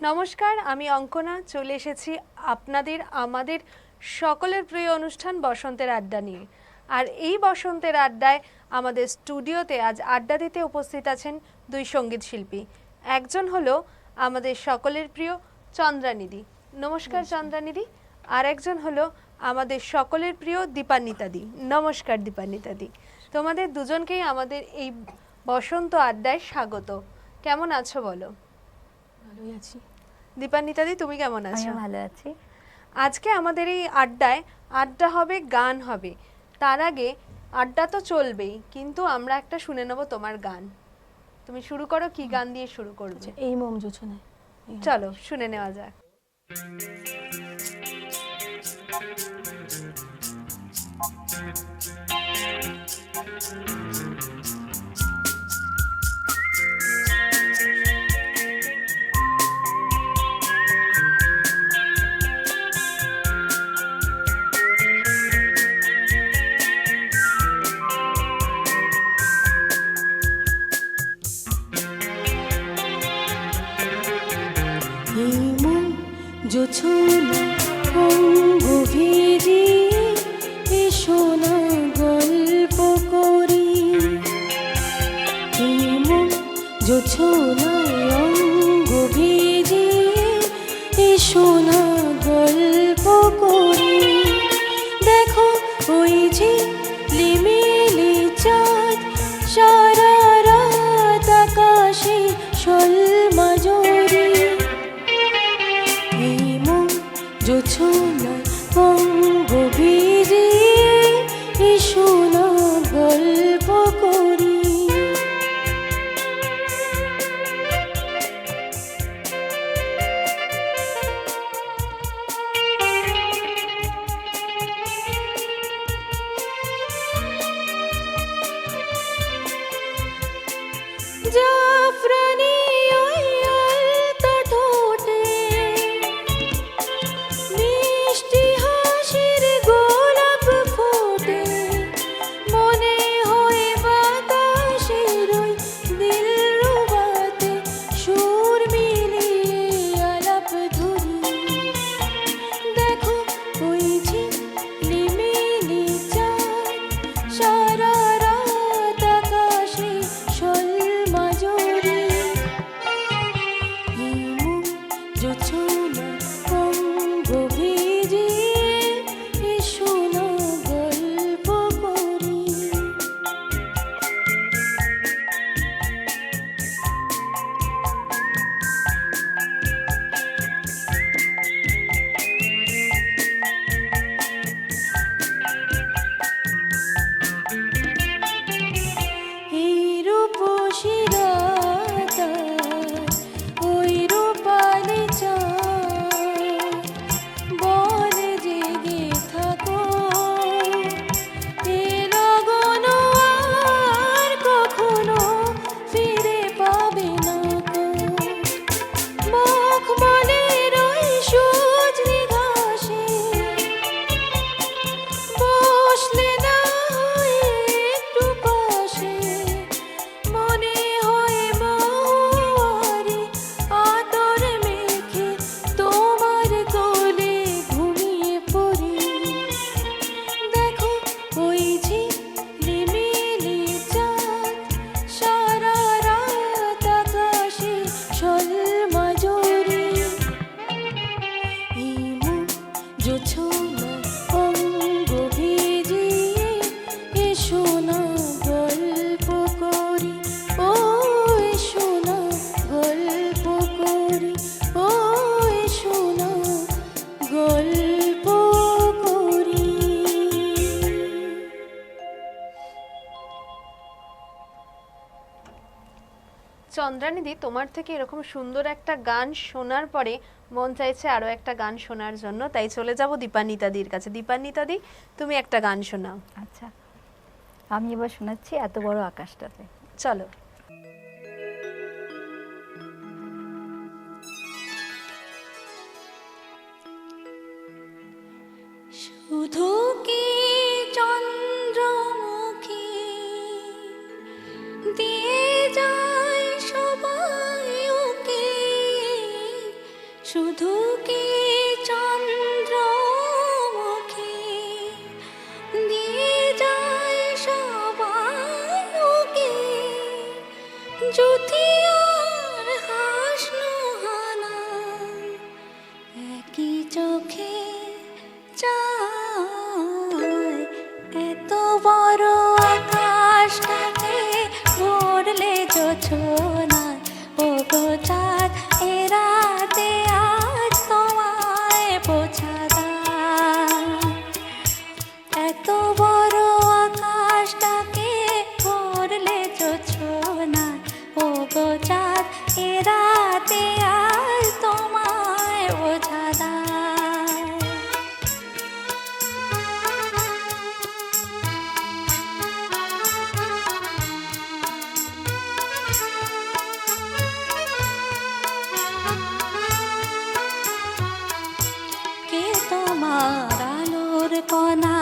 নমস্কার, আমি অঙ্কনা চলে এসেছি আপনাদের আমাদের সকলের প্রিয় অনুষ্ঠান বসন্তের আড্ডা নিয়ে। আর এই বসন্তের আড্ডায় আমাদের স্টুডিওতে আজ আড্ডা দিতে উপস্থিত আছেন দুই সঙ্গীত শিল্পী। একজন হলো আমাদের সকলের প্রিয় চন্দ্রানিধি। নমস্কার চন্দ্রানিধি। আর একজন হলো আমাদের সকলের প্রিয় দীপান্বিতাদি। নমস্কার দীপান্বিতাদি। তোমাদের দুজনকেই আমাদের এই বসন্ত আড্ডায় স্বাগত। কেমন আছো বলো? ভালোই আছি। দীপান্বিতাদি, তুমি কেমন আছো? আমি ভালো আছি। আজকে আমাদের এই আড্ডা হবে, গান হবে। তার আগে আড্ডা তো চলবেই, কিন্তু আমরা একটা শুনে নেব তোমার গান। তুমি শুরু করো, কি গান দিয়ে শুরু করবে? এই মোম জোছনায়। চলো শুনে নেওয়া যাক। এই মোম জোছনা অঙ্গ ভিজিয়ে এসো না গল্প করি। এই মোম জোছনায় অঙ্গ ভিজিয়ে এসো না গল্প করি। দেখো ওই ঝিলিমিলি চাঁদ সারা রাত আকাশে শোলমাজরি। এই মোম জোছনায় অঙ্গ ভিজিয়ে এসো না গল্প করি। জাফরানি ওই আলতা ঠোঁটে মিষ্টি হাসির গোলাপ ফোটে। মনে হয় বাতাসের ওই দিলরুবাতে সুর মিলিয়ে আলাপ ধরি। দেখো ওই ঝিলিমিলি চাঁদ সারা রাত আকাশে শোলমাজরি। এই মোম জোছনায় অঙ্গ ভিজিয়ে এসো না গল্প করি। এই রূপসী রাতায় ওই রূপালি চাঁদ বলে জেগে থাকো। এ লগন আর কখনো ফিরে পাবে না কো। মখমলের ওই সজনি ঘাসে বসলে না হয় একটু পাশে। মনে হয় মহুয়ারি আতর মেখে তোমার কোলে ঘুমিয়ে পড়ি। দেখো ওই ঝিলিমিলি চাঁদ সারা রাত আকাশে শোলমাজরি। এই মোম জোছনায় অঙ্গ ভিজিয়ে এসো না গল্প করি। ও এসো না গল্প করি। ও এসো না গল্প করি। চন্দ্রানিধি, তোমার থেকে এরকম সুন্দর একটা গান শোনার পরে মন চাইছে আরো একটা গান শোনার জন্য, তাই চলে যাব দীপান্বিতাদির কাছে। দীপান্বিতাদি, তুমি একটা গান শোনাও। আচ্ছা, আমি এবার শোনাচ্ছি এত বড় আকাশটাতে। চলো। শুধু কি চন্দ্রমুখী দিয়ে যায় সবাই ওকে শুধু কি চন্দ্রমুখী দিয়ে যায় সবাই উকি, জ্যোতি আর হাসনো হানা একই চোখে চায়। এত বড় আকাশটাকে ভরলে জোছনায়, ও গো চাঁদ এ রাতে আজ তোমায় বোঝা দায়। এত বড় আকাশটাকে ভরলে জোছনায়, ও গো চাঁদ এ রাতে আজ তোমায় বোঝা দায়। কে তোমার আলোর কণা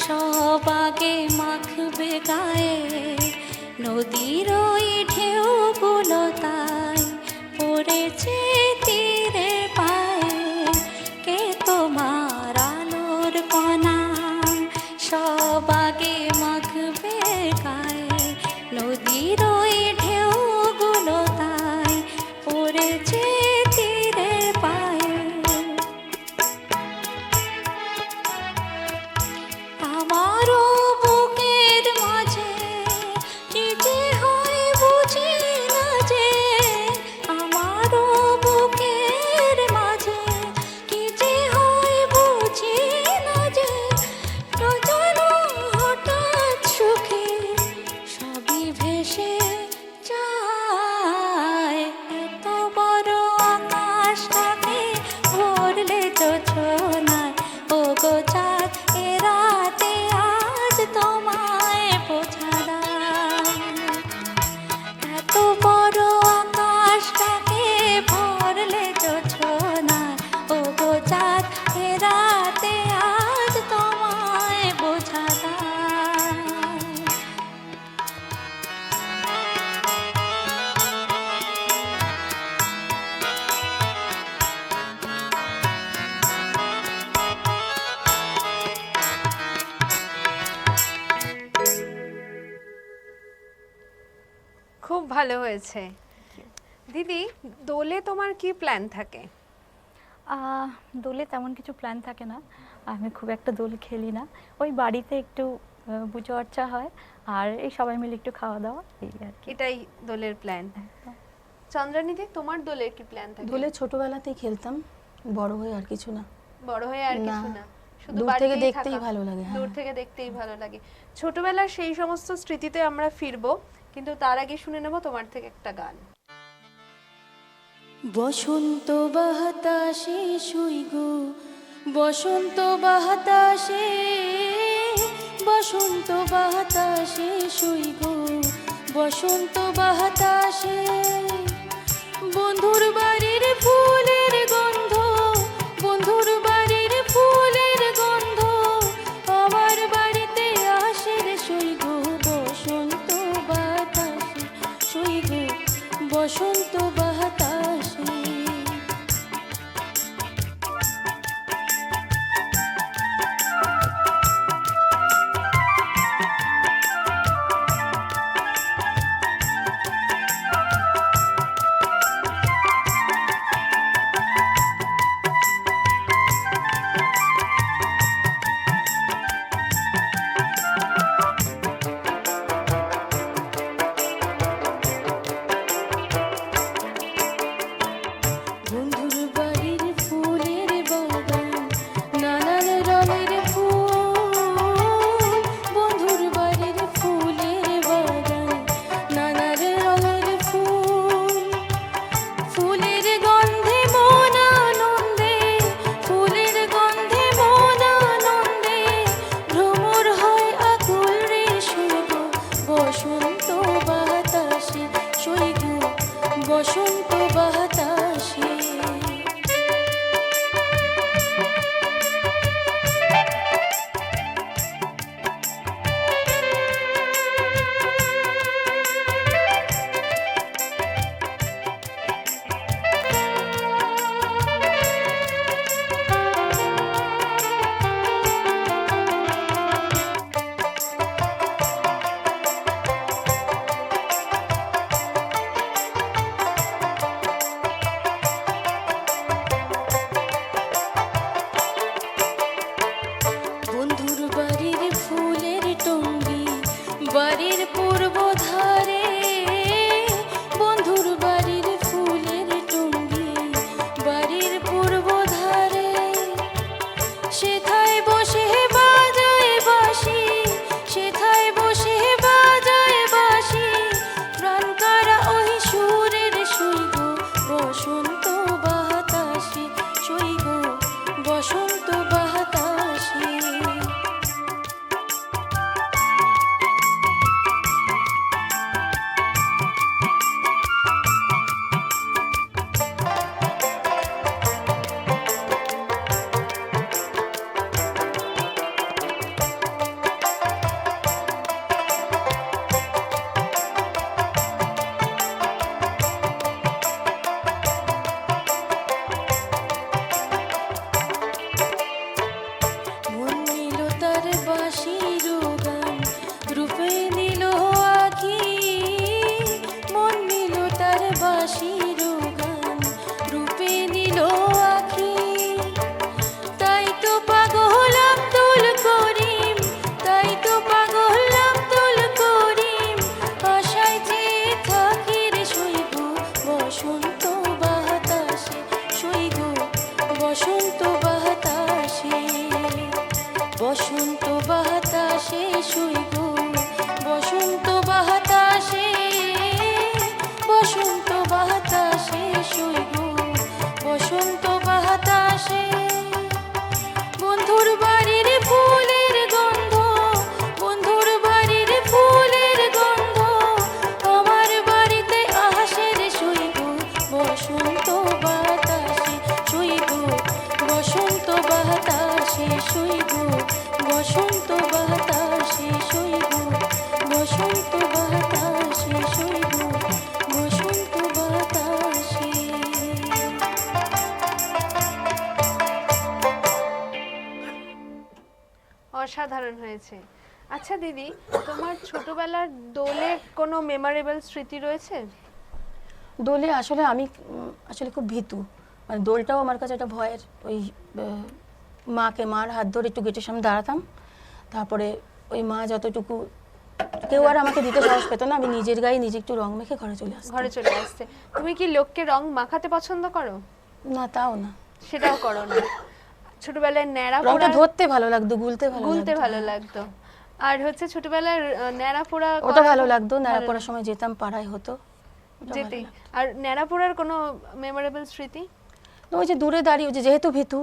সব আগে মাখবে গায়ে, নদীর ওই ঢেউগুলো তাই পড়েছে তীরে পায়ে। কে তোমার আলোর কণা সব আগে মাখবে গায়ে, নদীর ওই ঢেউগুলো তাই পড়েছে তীরে পায়ে। আমারও বুকের মাঝে কি যে হয় বুঝি না যে, আমারও বুকের মাঝে কি যে হয় বুঝি না যে, নজানো হঠাৎ সুখে সবই ভেসে যায়। এত বড় আকাশটাকে ভরলে জোছনায়, ও গো চাঁদ এ রাতে আজ তোমায় বোঝা দায়। এত বড় আকাশটাকে ভরলে জোছনায়, ও গো চাঁদ এ রাতে আজ তোমায় বোঝা দায়। খুব ভালো হয়েছে। দিদি, দোলে তোমার কি প্ল্যান থাকে? দোলে তেমন কিছু প্ল্যান থাকে না, আমি খুব একটা দোল খেলি না। ওই বাড়িতে একটু পুজো অর্চা হয়, আর এই সবাই মিলে একটু খাওয়া দাওয়া, এই আর কি। এটাই দোলের প্ল্যান। চন্দ্রানীদি, তোমার দোলের কি প্ল্যান থাকে? দোলে ছোটবেলাতেই খেলতাম, বড় হয়ে আর কিছু না। বড় হয়ে আর না, কিছু না, শুধু দূর থেকে বাড়িতেই দেখতেই থাকা। ভালো লাগে, দূর হ্যাঁ। থেকে দেখতেই ভালো লাগে। ছোটবেলার সেই সমস্ত স্মৃতিতে আমরা ফিরবো, কিন্তু তার আগে শুনে নেব তোমার থেকে একটা গান। বসন্ত বাতাসে শুই গো, বসন্ত বাতাসে, বসন্ত বাতাসে শুই গো, বসন্ত বাতাসে। বন্ধুর বাড়ির ফুলের গন্ধ, বন্ধুর বাড়ির ফুলের গন্ধ আমার বাড়িতে আসে রে শুই গো, বসন্ত বাতাসে শুই গো, বসন্ত বাতাসে। বসন্ত বাতাসে বাতাসে শুইব, বসন্ত বাতাসে শুইব, বসন্ত বাতাসে শুইব, বসন্ত বাতাসে শুইব, বসন্ত বাতাসে। অসাধারণ হয়েছে। আচ্ছা দিদি, তোমার ছোটবেলার দোলের কোনো মেমোরেবল স্মৃতি রয়েছে? দোলে আসলে আমি আসলে খুব ভীতু, মানে দোলটাও আমার কাছে একটা ভয়ের। ওই মার হাত ধরে একটু গেটের সামনে দাঁড়াতাম, তারপরে ওই মা যতটুকু, কেউ আর আমাকে দিতে সাহস পেত না, আমি নিজের গায়ে নিজে একটু রং মেখে ঘরে চলে আসতাম। ঘরে চলে আসতে। তুমি কি লোককে রং মাখাতে পছন্দ করো? না, তাও না, সেটাও করো না। ছোটবেলায় ন্যাড়া রংটা পোড়া ধরতে ভালো লাগতো, গুলতে গুলতে লাগতো। ভালো লাগতো। আর হচ্ছে ছোটবেলার ন্যাড়া পোড়া ওটা ভালো লাগতো, ন্যাড়া পড়ার সময় যেতাম, পাড়ায় হতো, ওটা ভালো যেতে। লাগতো। আর ন্যাড়া পোড়ার কোনো মেমোরেবল স্মৃতি? তো ওই যে দূরে দাঁড়িয়ে, যেহেতু ভীতু,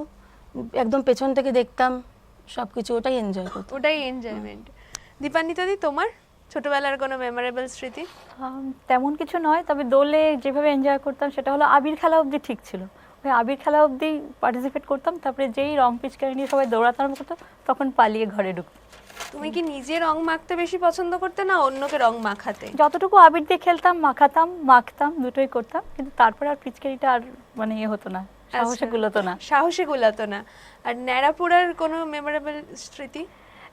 একদম পেছন থেকে দেখতাম সবকিছু, ওটাই এনজয় করতাম। ওটাই এনজয়মেন্ট। দীপান্বিতা দি, তোমার ছোটবেলার কোনো মেমোরেবল স্মৃতি? তেমন কিছু নয়, তবে দোলে যেভাবে এনজয় করতাম সেটা হলো আবির খেলা অবধি ঠিক ছিল। ওই আবির খেলা অবধি পার্টিসিপেট করতাম, তারপরে যেই রং পিচকারি নিয়ে সবাই দৌড়াতে আরম্ভ করতো তখন পালিয়ে ঘরে ঢুকতাম। তুমি কি নিজে রং মাখতে বেশি পছন্দ করতে না অন্যকে রং মাখাতে? যতটুকু আবির দিয়ে খেলতাম, মাখতাম, দুটোই করতাম, কিন্তু তারপরে আর পিচকারিটা আর মানে হতো না, সাহসে গুলোতো না। সাহসে গুলাতো না। আর ন্যাড়া পোড়ার কোনো মেমোরেবল স্মৃতি?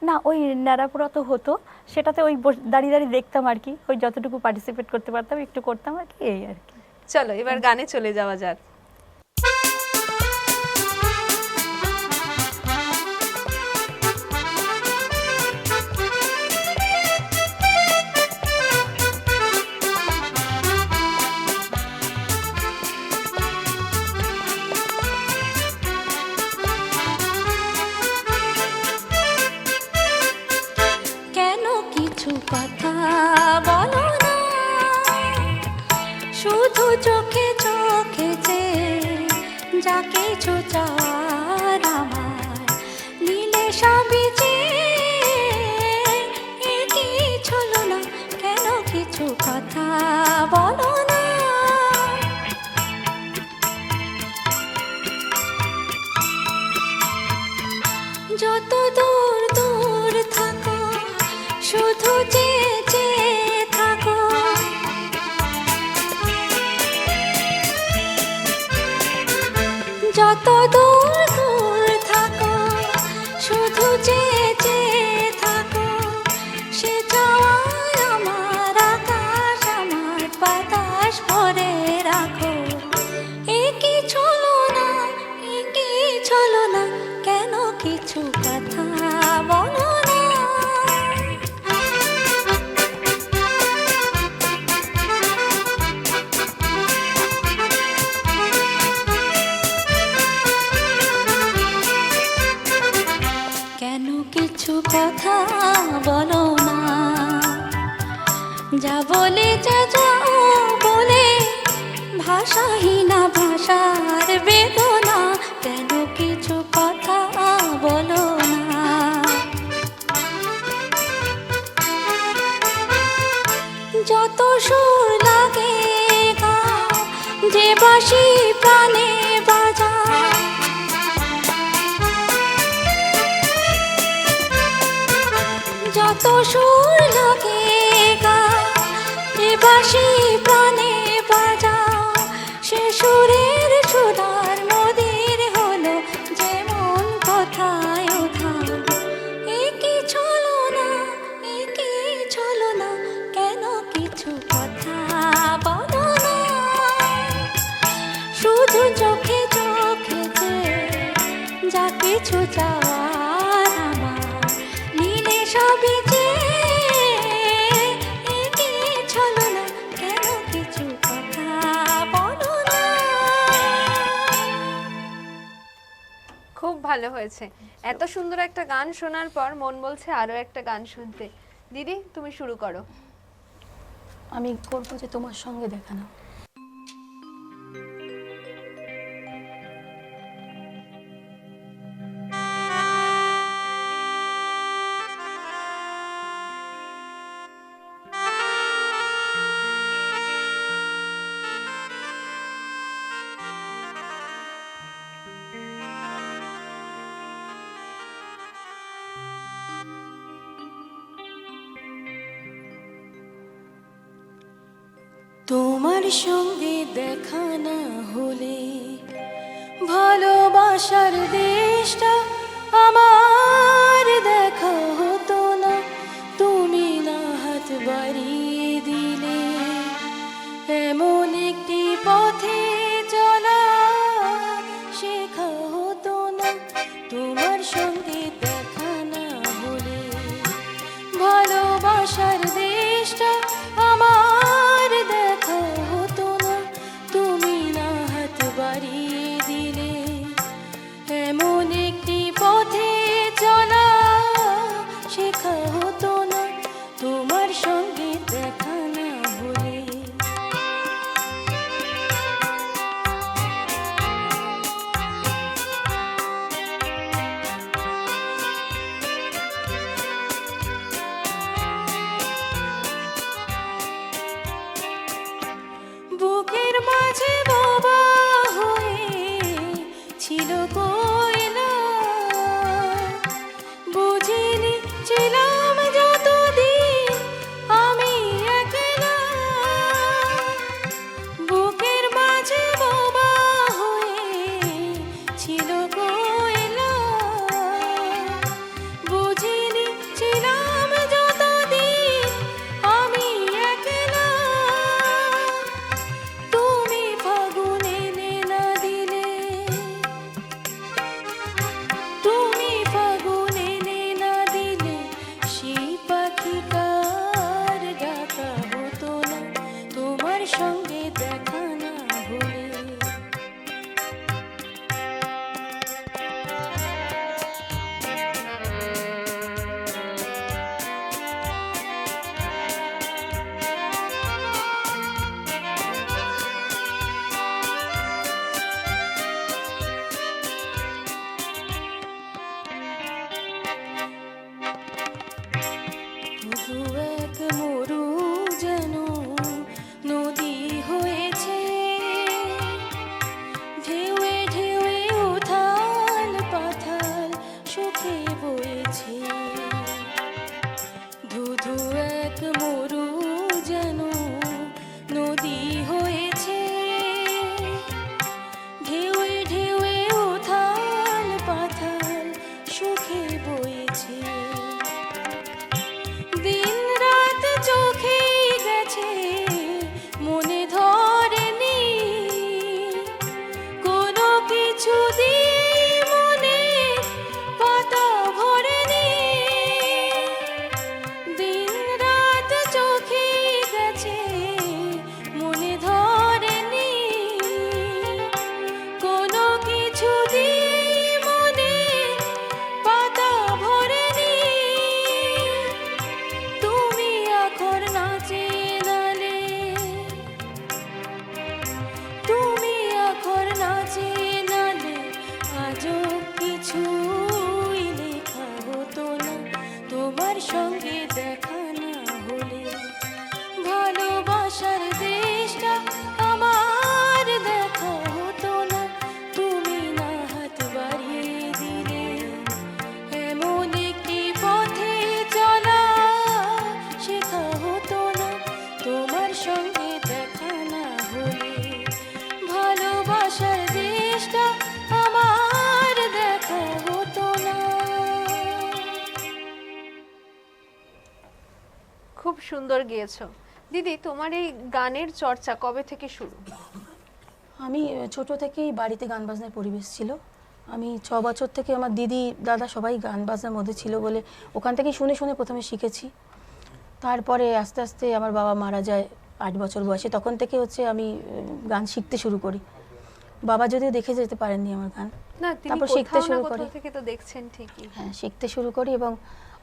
না, ওই ন্যাড়াপোড়া তো হতো, সেটাতে ওই দাঁড়িয়ে দাঁড়িয়ে দেখতাম আর কি, ওই যতটুকু পার্টিসিপেট করতে পারতাম একটু করতাম আর কি, এই আর কি। চলো এবার গানে চলে যাওয়া যাক। কেন কিছু কথা বলো না, শুধু চোখে চোখে যে যা কিছু চাওয়ার আমার নীলে সবই যে কি ছলো না, কেন কিছু কথা বলো না। যত দূর দূর থাকো শুধু চেয়ে চেয়ে থাকো, যত দূর দূর থাকো শুধু চেয়ে চেয়ে থাকো, সে চাওয়ায় আমার আকাশ আমার বাতাস ভরে রাখো। একই ছলো না, একই ছলো না, কেন কিছু কথা বলো না। কেন কিছু কথা বলো না, যা বলে যা যাও বলে ভাষাহীনা ভাষার বেদনা, কেন কিছু কথা বলো না। যত সুর লাগে গাও, যে বাঁশি প্রাণে বাজা, যত সুর লাগে গাও, যে বাঁশি প্রাণে বাজা, সে সুরের সুধার মদির হলো যেমন কথায় উধার। একই ছলো না, একই ছলো না, কেন কিছু কথা বলো না। শুধু চোখে চোখে যে যা কিছু চাওয়ার আমার নীলে সবই যে একই ছলো না, কেন কিছু কথা বলো না। খুব ভালো হয়েছে। এত সুন্দর একটা গান শোনার পর মন বলছে আরো একটা গান শুনতে। দিদি তুমি শুরু করো। আমি করবো যে তোমার সঙ্গে দেখা না। তোমার সঙ্গে দেখা না হলে ভালোবাসার দেশটা আমার দেখা হতো না। তুমি না হাত বাড়িয়ে দিলে এমন একটি পথে চলা শেখা হতো না। তোমার সঙ্গে দেখা না হলে ভালোবাসার দেশটা আমার দেখা হতো না। তুমি না হাত বাড়িয়ে দিলে এমন একটি পথে চলা শেখা হতো না। তোমার সঙ্গে দেখা না হলে বুকের মাঝে বাবা হয়ে ছিল কয়লা, বুঝিনি ছিলাম যতদিন আমি একলা। বুকের মাঝে বাবা হয়ে ছিল কয়লা, বুঝিনি ছিলাম যতদিন আমি একলা। তুমি ফাগুনে এনে না দিলে, তুমি ফাগুনে এনে না দিলে সেই পাখিটার ডাকা হতো না। তোমার সঙ্গে দেখা না হলে শুধু এক মরু যেন নদী হয়েছে, ঢেউয়ে ঢেউয়ে উথাল পাথাল সুখে বয়েছে। ধুধু এক মরু যেন নদী হয়েছে, ঢেউয়ে ঢেউয়ে উথাল পাথাল সুখে বয়েছে। দিন রাত চোখে গেছে মনে ধরেনি, কোনো কিছু দিয়ে মনে পাতা ভরেনি। দিন রাত চোখে গেছে মনে ধরেনি, কোনো কিছু দিয়ে মনে পাতা ভরেনি। তুমি আখর নাচে নালে, তুমি আখর নাচে নালে আজও কিছুই লেখা হতো না। তোমার সঙ্গে দেখা না হলে ভালোবাসার দেশটা আমার দেখা হতো না। তুমি না হাত বাড়িয়ে দিলে এমন একটি পথে চলা শেখা হতো না। তোমার সঙ্গে দেখা না হলে ভালোবাসার দেশটা আমার দেখা হতো না। খুব সুন্দর গেয়েছো দিদি। তোমার এই গানের চর্চা কবে থেকে শুরু? আমি ছোট থেকেই বাড়িতে গান বাজনার পরিবেশ ছিল। আমি 6 বছর থেকে আমার দিদি দাদা সবাই গান বাজনার মধ্যে ছিল বলে ওখান থেকেই শুনে শুনে প্রথমে শিখেছি। তারপরে আস্তে আস্তে আমার বাবা মারা যায় 8 বছর বয়সে, তখন থেকে হচ্ছে আমি গান শিখতে শুরু করি। বাবা যদিও দেখে যেতে পারেননি আমার গান, না, তিনি তারপর শিখতে কোথাও না শুরু কোথাও করি। থেকে তো দেখছেন ঠিকই। হ্যাঁ, শিখতে শুরু করি এবং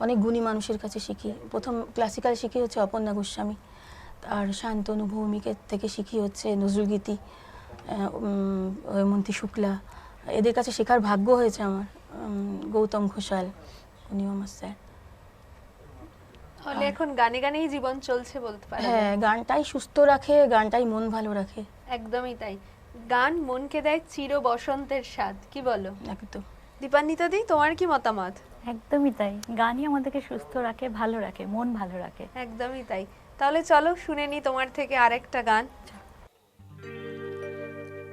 অনেক গুণী মানুষের কাছে শিখি। প্রথম ক্লাসিক্যাল শিখি হচ্ছে অপর্ণা গোস্বামী, আর শান্তনু ভৌমিকের থেকে শিখি হচ্ছে নজরুলগীতি, মন্ত্রী শুক্লা। এদের কাছে শেখার ভাগ্য হয়েছে আমার। গৌতম ঘোষাল, উনিও আমার স্যার। তাহলে এখন গানে গানেই জীবন চলছে বলতে পারেন। হ্যাঁ, গানটাই সুস্থ রাখে, গানটাই মন ভালো রাখে। একদমই তাই। গান মনকে দেয় চির বসন্তের স্বাদ, কি বলো? একদম। দীপান্বিতা দি, তোমার কি মতামত? একদমই তাই, গানই আমাদেরকে সুস্থ রাখে, ভালো রাখে, মন ভালো রাখে। একদমই তাই। তাহলে চলো শুনে নি তোমার থেকে আরেকটা গান।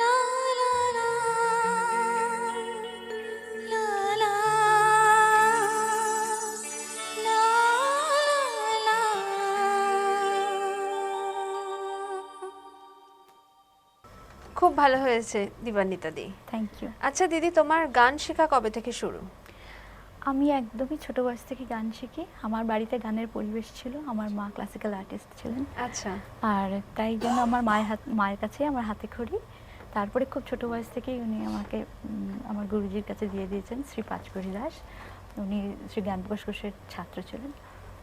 লা লা লা লা লা লা লা খুব ভালো হয়েছে দীপান্বিতা দি। Thank you. আচ্ছা দিদি, তোমার গান শেখা কবে থেকে শুরু? আমি একদমই ছোট বয়স থেকে গান শিখি। আমার বাড়িতে গানের পরিবেশ ছিল, আমার মা ক্লাসিক্যাল আর্টিস্ট ছিলেন। আচ্ছা, আর তাই জন্য আমার মায়ের কাছেই আমার হাতে খড়ি। তারপরে খুব ছোট বয়স থেকেই উনি আমাকে আমার গুরুজির কাছে দিয়ে দিয়েছেন, শ্রী পাঁচকড়ি দাস। উনি শ্রী জ্ঞানপ্রকাশ ঘোষের ছাত্র ছিলেন,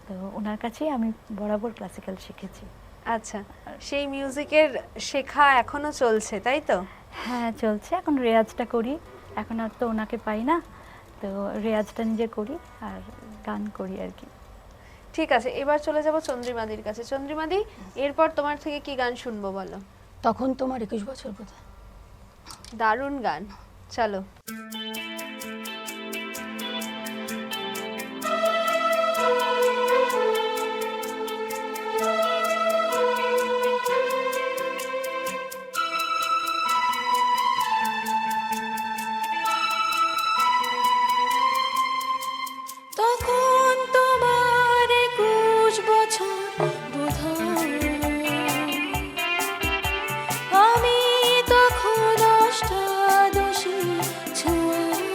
তো ওনার কাছেই আমি বরাবর ক্লাসিক্যাল শিখেছি। আচ্ছা, সেই মিউজিকের শেখা এখনো চলছে, তাই তো? হ্যাঁ, চলছে। এখন রেয়াজটা করি, এখন আর তো ওনাকে পাই না, তো রেয়াজটা নিজে করি আর গান করি আর কি। ঠিক আছে, এবার চলে যাব চন্দ্রিমাদির কাছে। চন্দ্রিমাদি, এরপর তোমার থেকে কি গান শুনবো বলো? তখন তোমার 21 বছর বোধহয়। দারুণ গান, চলো। তখন তোমার 21 বছর বোধহয়, আমি তখন অষ্টাদশী ছোঁয়া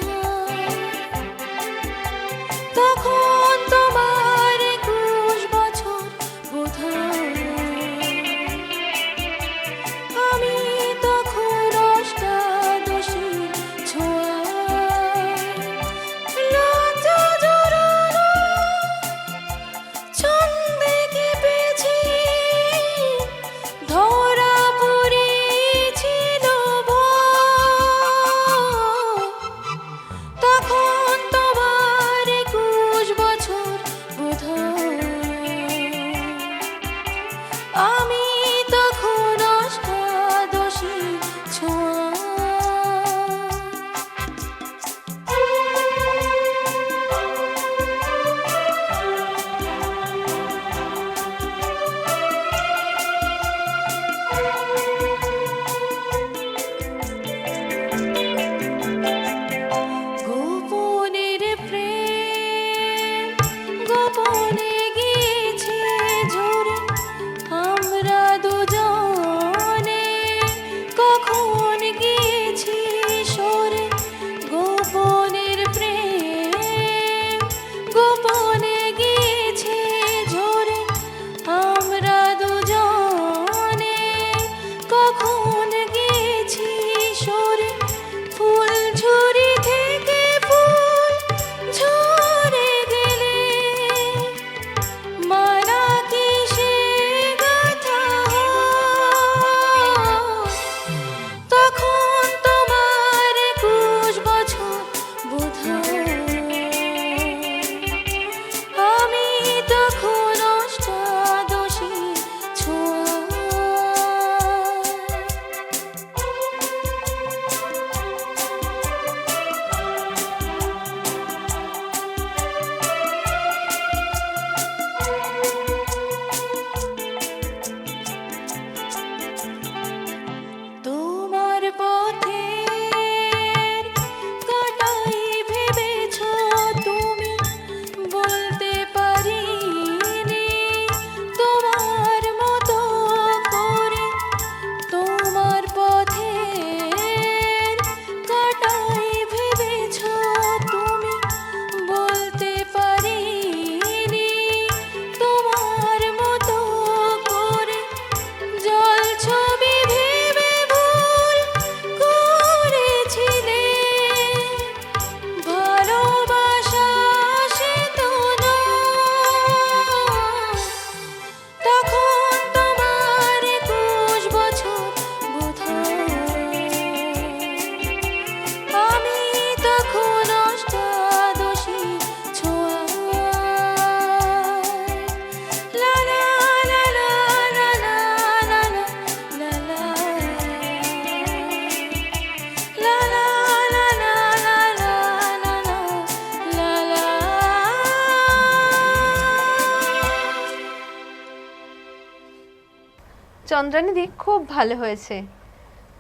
চন্দ্রানীদি, খুব ভালো হয়েছে।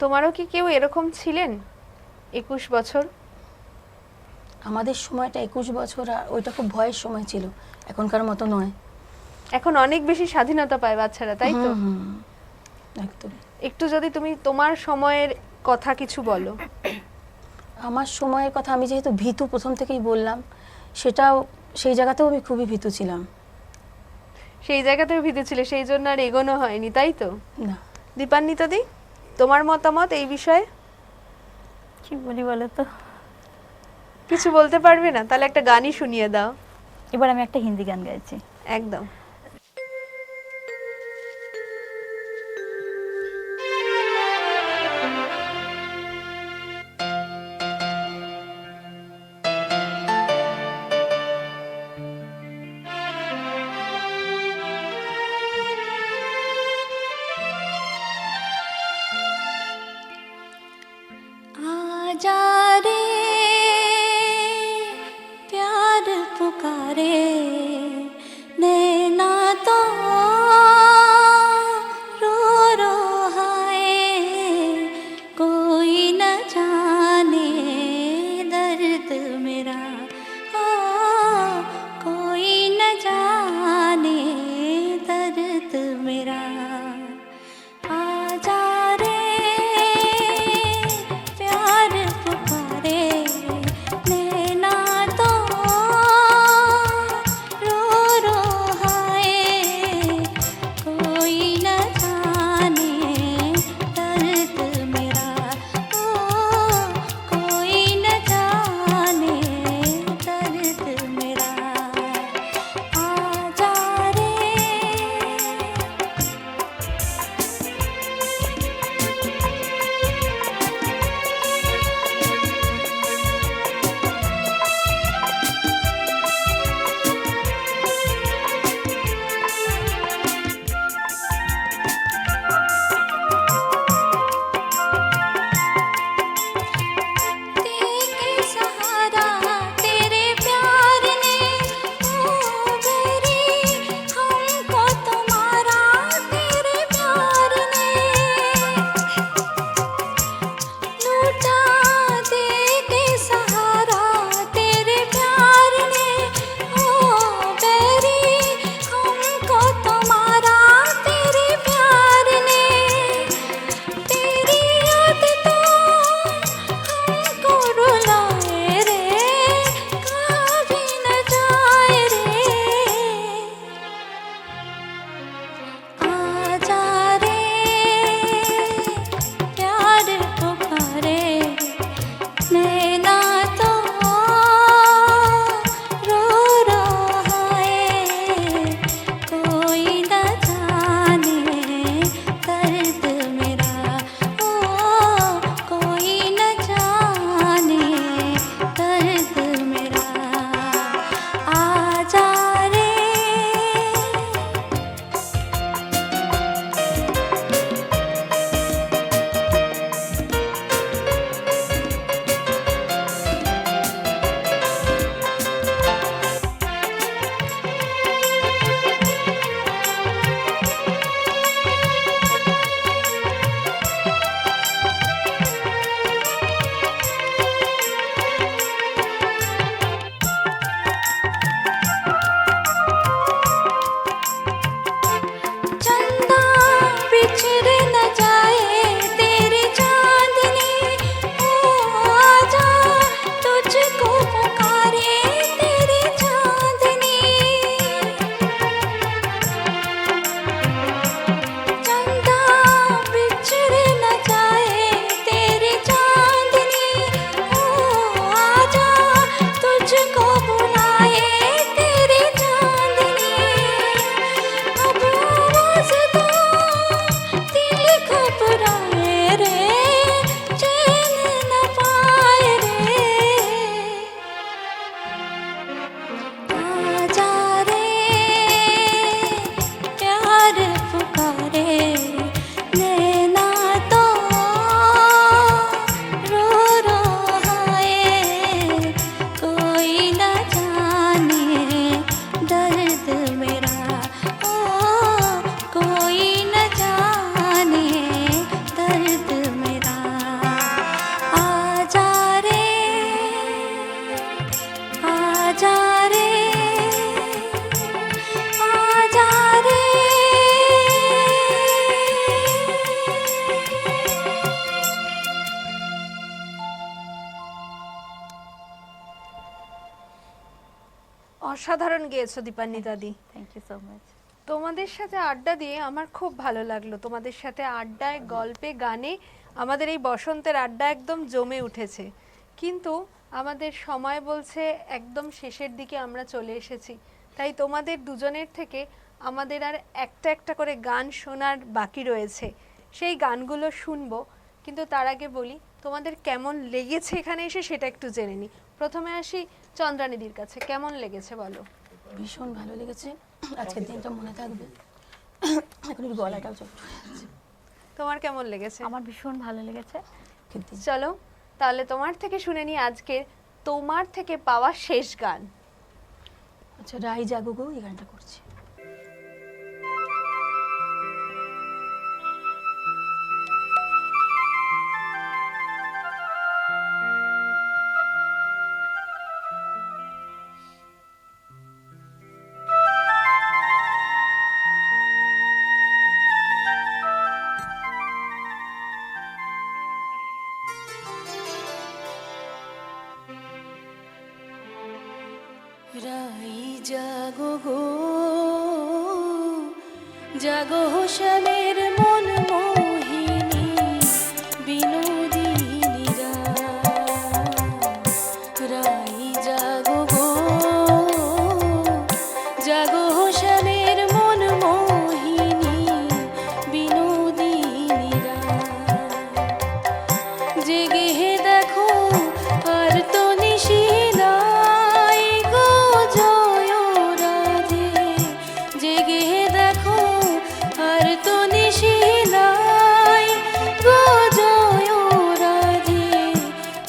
তোমারও কি কেউ এরকম ছিলেন 21 বছর? আমাদের সময়টা 21 বছর, আর ওইটা খুব ভয়ের সময় ছিল, এখনকার মতো নয়। এখন অনেক বেশি স্বাধীনতা পায় বাচ্চারা, তাই তো? একদম। একটু যদি তুমি তোমার সময়ের কথা কিছু বলো। আমার সময়ের কথা, আমি যেহেতু ভীতু প্রথম থেকেই বললাম, সেটাও সেই জায়গাতেও আমি খুবই ভীতু ছিলাম। সেই জায়গাতেও ভীতু ছিলে, সেই জন্য আর এগোনো হয়নি, তাই তো? না, দীপান্বিতা দি, তোমার মতামত এই বিষয়ে? কি বলি বলো তো? কিছু বলতে পারবে না? তাহলে একটা গানই শুনিয়ে দাও। এবার আমি একটা হিন্দি গান গাইছি। একদম। आजा रे प्यार पुकारे, नैना तो रो रो हाय, कोई न जाने दर्द मेरा, ओ कोई न जाने दर्द मेरा। आजा रे प्यार पुकारे, অসাধারণ গেয়েছো Dipanwita di. Thank you so much. তোমাদের সাথে আড্ডা দিয়ে আমার খুব ভালো লাগলো। তোমাদের সাথে আড্ডায়, গল্পে, গানে আমাদের এই বসন্তের আড্ডা একদম জমে উঠেছে। কিন্তু আমাদের সময় বলছে একদম শেষের দিকে আমরা চলে এসেছি। তাই তোমাদের দুজনের থেকে আমাদের আর একটা একটা করে গান শোনার বাকি রয়েছে। সেই গানগুলো শুনবো, কিন্তু তার আগে বলি তোমাদের কেমন লেগেছে এখানে এসে সেটা একটু জেনে নিই। প্রথমে আসি চন্দ্রানীদির কাছে, কেমন লেগেছে বলো? ভীষণ ভালো লেগেছে, আজকের দিনটা মনে থাকবে। এখন একটু গলাটাও চট হয়ে যাচ্ছে। তোমার কেমন লেগেছে? আমার ভীষণ ভালো লেগেছে। কিন্তু চলো তাহলে তোমার থেকে শুনে নিই আজকের তোমার থেকে পাওয়া শেষ গান। আচ্ছা, রাই জাগো গো এই গানটা করছি। রাই জাগো গো জাগো শ্যামের মন মোহিনী বিনোদিনী রাই জাগো গো জাগো শ্যামের মন মোহিনী বিনোদিনী জেগে দেখো আর তো নিশি নাই গো জয় রাধে। জেগে দেখো আর তো নিশি নাই গো জয় রাধে।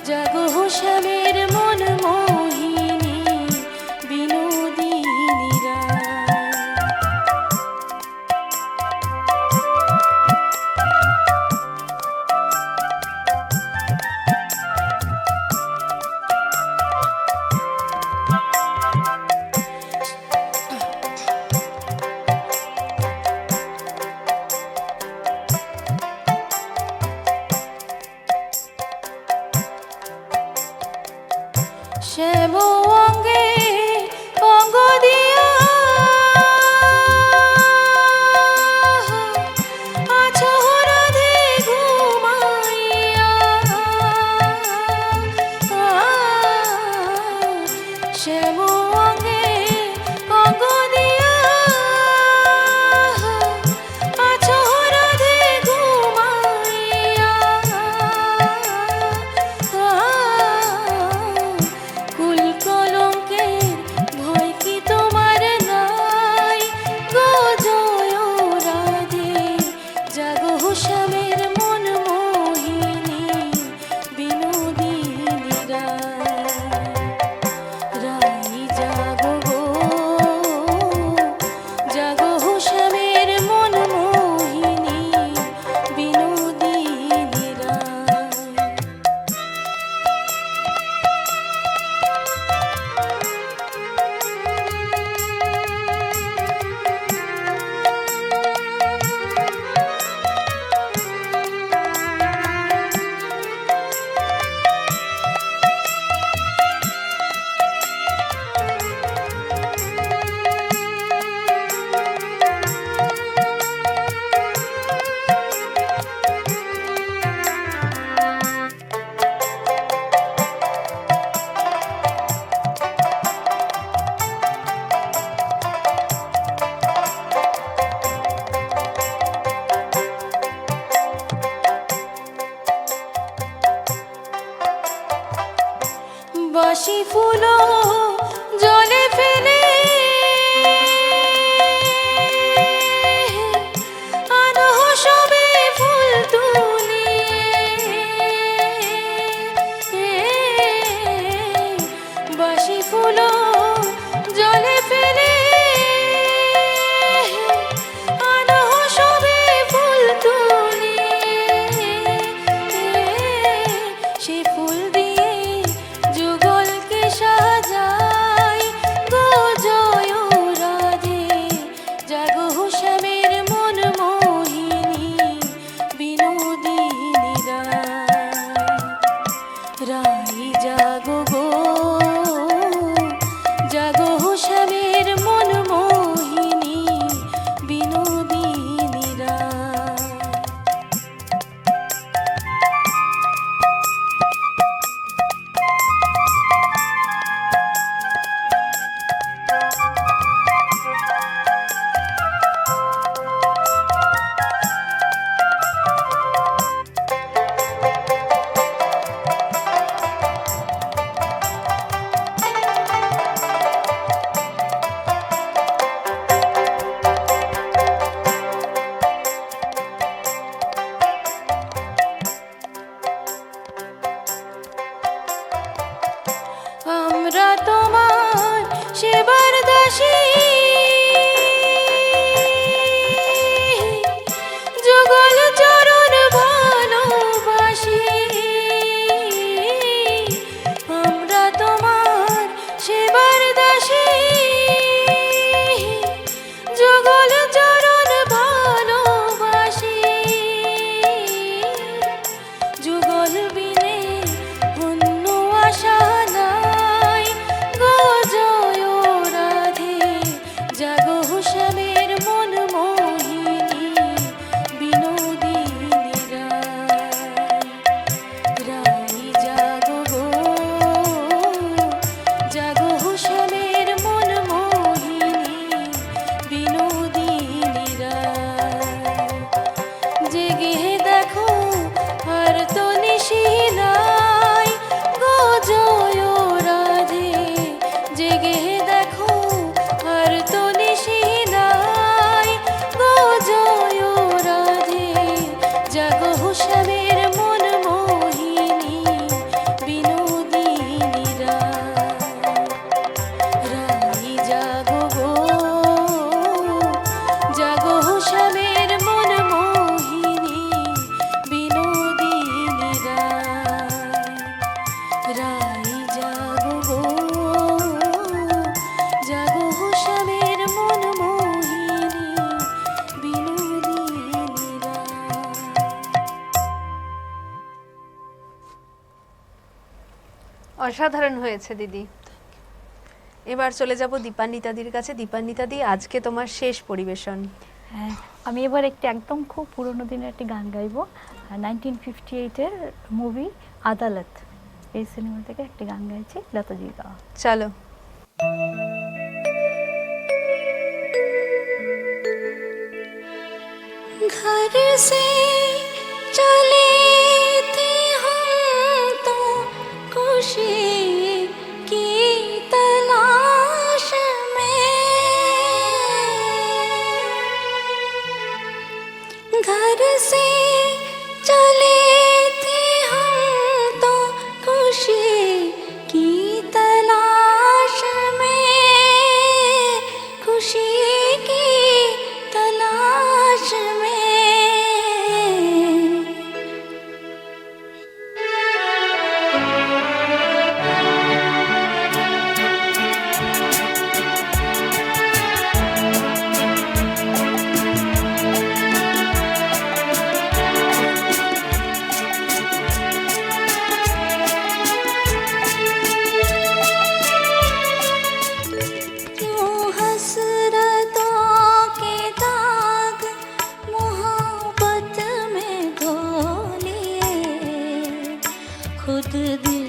জাগো শ্যামের মন মোহিনী বিনোদিনী শ্যাম অঙ্গে অঙ্গ দিয়া আছো রাধে ঘুমাইয়া। শ্যাম অঙ্গে অঙ্গ দিয়া আছো রাধে ঘুমাইয়া। কুল কলঙ্কের ভয় কি তোমার নাই গো জয় রাধে। জাগো শ্যামের মন মোহিনী বিনোদিনী রাই জাগো গো জাগো শ্যামের মন মোহিনী বিনোদিনী বাসি ফুলো জলে ফেলে আনো সবে ফুল তুলিয়ে। বাসি ফুলো জলে ফেলে আনো সবে ফুল তুলিয়ে। সে ফুল দিয়ে যুগলকে সাজা আমরা তোমার সেবার দাসী, যুগল চরণ ভালোবাসি। আমরা তোমার সেবার দাসী, যুগল চরণ ভালোবাসি। যুগল বিনে অন্য আশা নাই, গো জয় রাধে জাগো শ্যামের মন মোহিনী বিনোদিনী রাই জাগো গো, জাগো শ্যামের মন মোহিনী বিনোদিনী রায়। জেগে দেখো আর তো নিশি নাই, গো জয় রাধে জেগে দেখো আর তো নিশি নাই, গো জয় রাধে জাগো শ্যামের মন মোহিনী বিনোদিনী রাই জাগো গো, জাগো শ্যামের মন মোহিনী বিনোদিনী রাই জাগো গো, জাগো শ্যামের মন মোহিনী বিনোদিনী অসাধারণ হয়েছে দিদি। এবার চলে যাব দীপান্বিতাদির কাছে। দীপান্বিতাদি, আজকে তোমার শেষ পরিবেশন। হ্যাঁ, আমি এবার একটি একদম খুব পুরোনো দিনের একটি গান গাইবো। 1958-এর মুভি আদালত, এই সিনেমা থেকে একটি গান গাইছি, লতাজির গাওয়া। চলো। घर से चले थे हम तो खुशी की तलाश में, घर से चले थे हम तो खुशी की तलाश में, खुशी की तलाश में। क्यों हसरतों के दाग मोहब्बत में धो लिए, खुद दिल